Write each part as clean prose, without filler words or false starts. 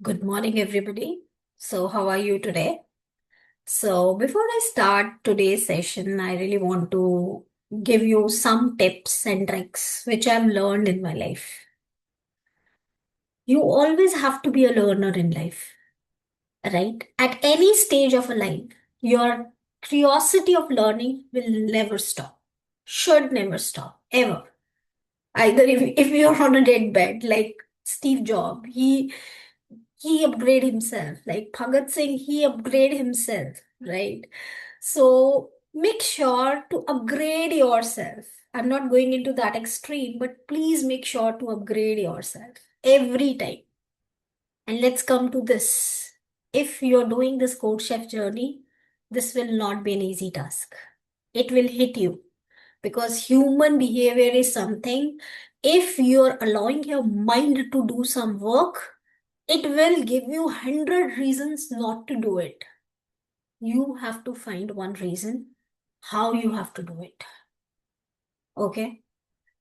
Good morning, everybody. So, how are you today? So, before I start today's session, I really want to give you some tips and tricks which I've learned in my life. You always have to be a learner in life, right? At any stage of a life, your curiosity of learning will never stop, should never stop, ever. Either if you're on a deathbed, like Steve Jobs, he upgrade himself, like Bhagat Singh, he upgrade himself, right? So make sure to upgrade yourself. I'm not going into that extreme, but please make sure to upgrade yourself every time. And let's come to this. If you're doing this code chef journey, this will not be an easy task. It will hit you because human behavior is something. If you're allowing your mind to do some work, it will give you 100 reasons not to do it. You have to find one reason how you have to do it. Okay.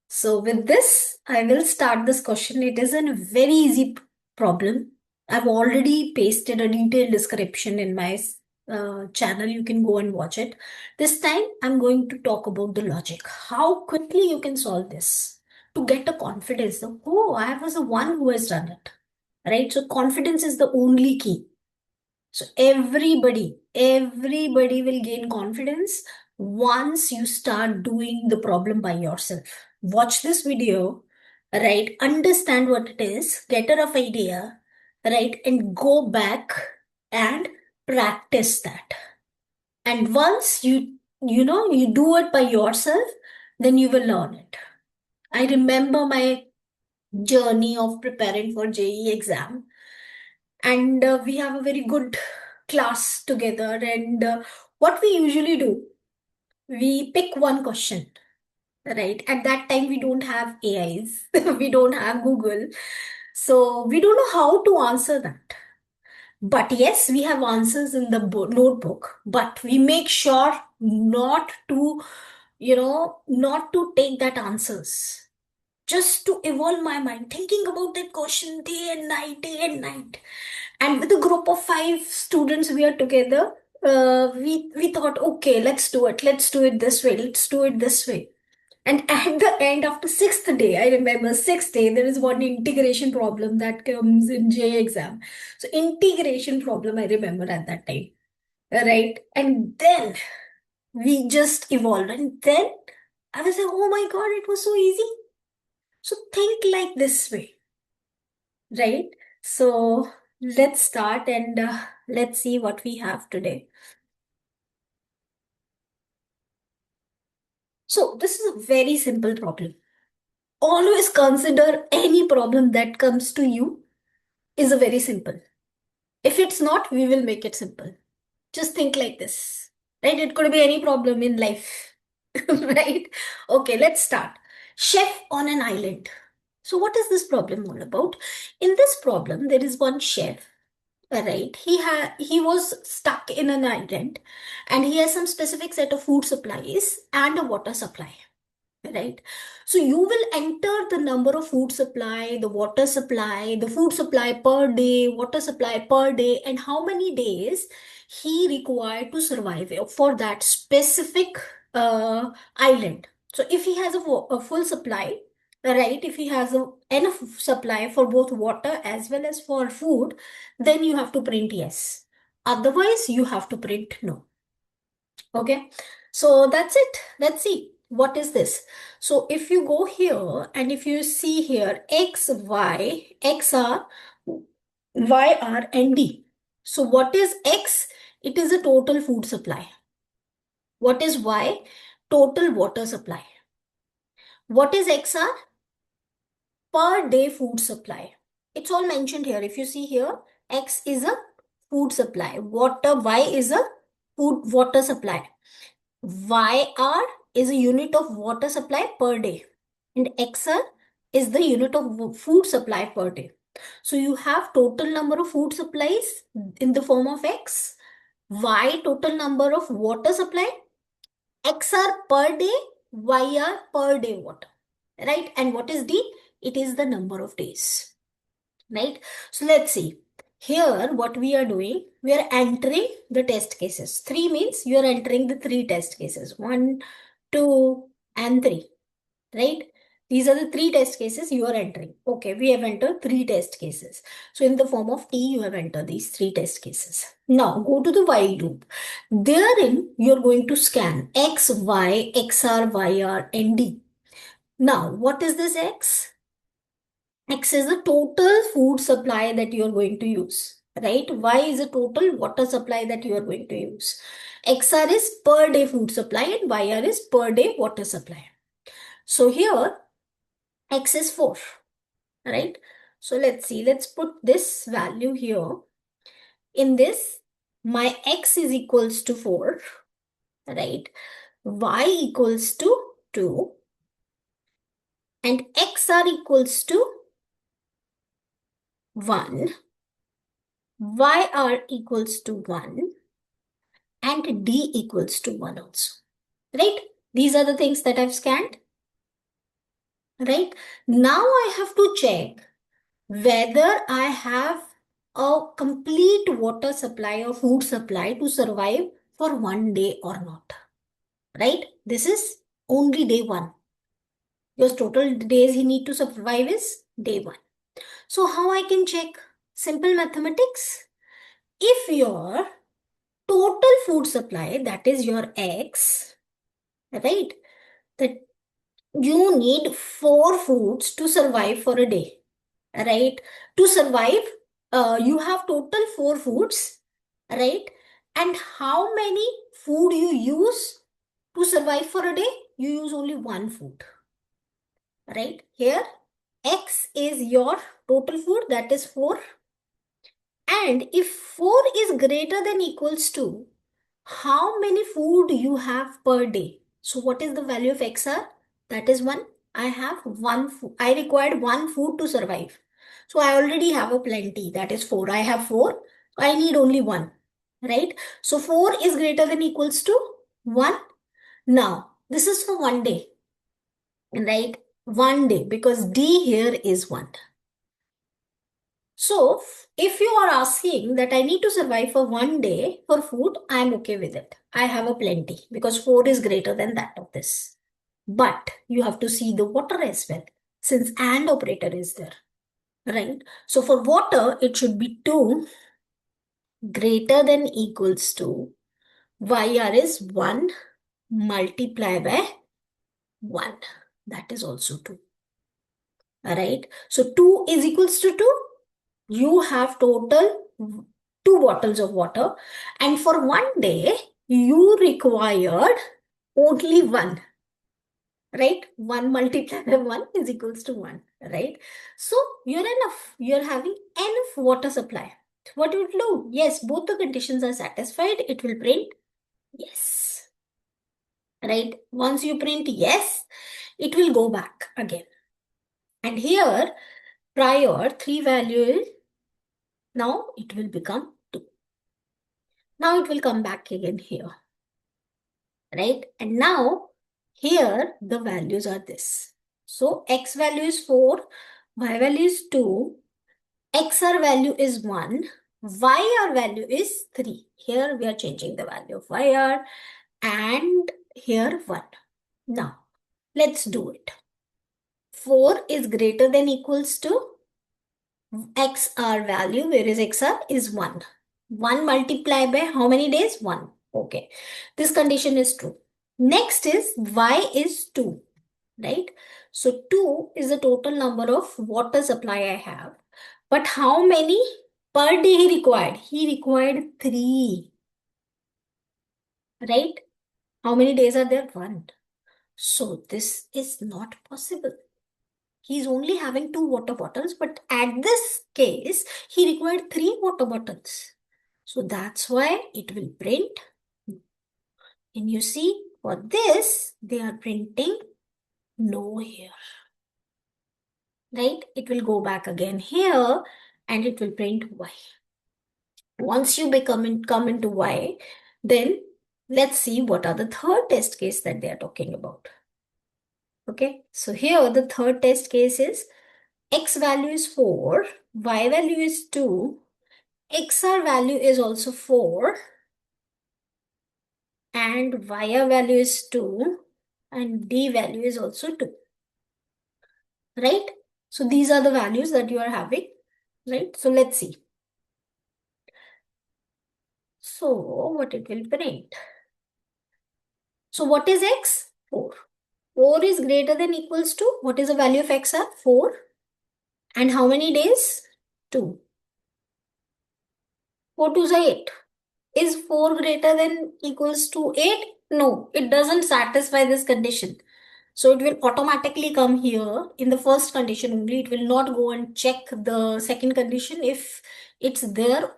So with this, I will start this question. It is a very easy problem. I've already pasted a detailed description in my channel. You can go and watch it. This time, I'm going to talk about the logic. How quickly you can solve this to get a confidence. Oh, I was the one who has done it. Right? So confidence is the only key. So everybody will gain confidence once you start doing the problem by yourself. Watch this video, right? Understand what it is, get a rough idea, right? And go back and practice that. And once you do it by yourself, then you will learn it. I remember my journey of preparing for JEE exam, and we have a very good class together. And what we usually do, we pick one question, right? At that time, we don't have AIs, we don't have Google, so we don't know how to answer that. But yes, we have answers in the notebook, but we make sure not to, not to take that answers, just to evolve my mind, thinking about that question day and night, day and night. And with a group of five students, we are together. We thought, okay, let's do it this way, let's do it this way. And at the end, after sixth day, I remember sixth day, there is one integration problem that comes in J exam. So integration problem, I remember at that time, right? And then we just evolved, and then I was like, oh my God, it was so easy. So think like this way, right? So let's start and let's see what we have today. So this is a very simple problem. Always consider any problem that comes to you is a very simple. If it's not, we will make it simple. Just think like this, right? It could be any problem in life, right? Okay, let's start. Chef on an island. So what is this problem all about? In this problem, there is one chef. Right. He was stuck in an island and he has some specific set of food supplies and a water supply. Right. So you will enter the number of food supply, the food supply per day, water supply per day, and how many days he required to survive for that specific island. So if he has a full supply, right, if he has enough supply for both water as well as for food, then you have to print yes. Otherwise, you have to print no. Okay, so that's it. Let's see. What is this? So if you go here and if you see here X, Y, X R, Y R and D. So what is X? It is a total food supply. What is Y? Total water supply. What is XR? Per day food supply. It's all mentioned here. If you see here, X is a food supply. Y is a food water supply. YR is a unit of water supply per day, and XR is the unit of food supply per day. So you have total number of food supplies in the form of X, Y total number of water supply, XR per day, YR per day water, right? And what is D? It is the number of days, right? So let's see. Here, what we are doing, we are entering the test cases. 3 means you are entering the 3 test cases. 1, 2, and 3. Right? These are the 3 test cases you are entering. Okay, we have entered 3 test cases. So in the form of T, you have entered these 3 test cases. Now go to the while loop. Therein, you are going to scan X, Y, XR, YR, and D. Now, what is this X? X is the total food supply that you are going to use, right? Y is the total water supply that you are going to use. XR is per day food supply and YR is per day water supply. So here, X is 4, right? So let's see, let's put this value here. In this, my X is equals to 4, right? Y equals to 2 and XR equals to 1. YR equals to 1 and D equals to 1 also, right? These are the things that I've scanned, right? Now I have to check whether I have a complete water supply or food supply to survive for 1 day or not, right? This is only day 1. Your total days he need to survive is day 1. So how I can check? Simple mathematics. If your total food supply, that is your X, right? That you need 4 foods to survive for a day, right? To survive, you have total 4 foods, right? And how many food you use to survive for a day? You use only 1 food, right? Here, X is your total food, that is 4. And if 4 is greater than equals to how many food you have per day. So what is the value of XR? That is 1. I have 1 food. I required 1 food to survive. So I already have a plenty. That is 4. I have 4. I need only 1. Right? So 4 is greater than equals to 1. Now, this is for 1 day. Right? 1 day because D here is 1. So, if you are asking that I need to survive for 1 day for food, I am okay with it. I have a plenty because 4 is greater than that of this. But you have to see the water as well, since and operator is there, right? So for water, it should be 2 greater than equals to YR is 1 multiplied by 1. That is also 2. Alright. So 2 is equals to 2. You have total 2 bottles of water, and for 1 day you required only 1, right? 1 multiplied by 1 is equals to 1, right? So you're having enough water supply. What it will do? Yes, both the conditions are satisfied. It will print yes, right? Once you print yes, it will go back again. And here prior 3 value is, now it will become 2. Now it will come back again here, right? And now here the values are this. So X value is 4, Y value is 2, XR value is 1, YR value is 3. Here we are changing the value of YR and here 1. Now let's do it. 4 is greater than equals to XR value, whereas XR is 1. 1 multiplied by how many days? 1. Okay. This condition is true. Next is Y is 2, right? So 2 is the total number of water supply I have. But how many per day he required? He required 3, right? How many days are there? 1. So this is not possible. He's only having 2 water bottles, but at this case, he required 3 water bottles. So that's why it will print. And you see, for this, they are printing no here. Right? It will go back again here and it will print Y. Once you come into Y, then let's see what are the third test case that they are talking about. Okay, so here the third test case is X value is 4, Y value is 2, XR value is also 4 and YR value is 2 and D value is also 2, right? So these are the values that you are having, right? So let's see. So what it will print. So what is X? 4. 4 is greater than equals to, what is the value of XR? 4. And how many days? 2. 4 2s are 8. Is 4 greater than equals to 8? No, it doesn't satisfy this condition. So it will automatically come here in the first condition only. It will not go and check the second condition. If it's there,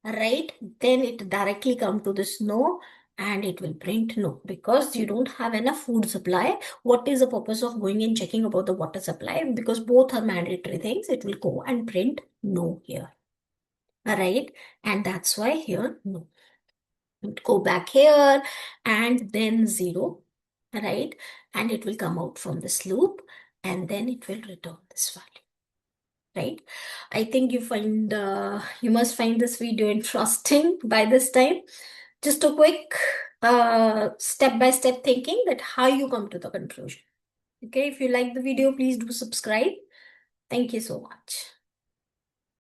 right, then it directly come to this no and it will print no because you don't have enough food supply. What is the purpose of going and checking about the water supply? Because both are mandatory things. It will go and print no here. All right. And that's why here no. Go back here and then 0, right? And it will come out from this loop and then it will return this value, right? I think you must find this video interesting by this time. Just a quick step-by-step thinking that how you come to the conclusion. Okay, if you like the video, please do subscribe. Thank you so much.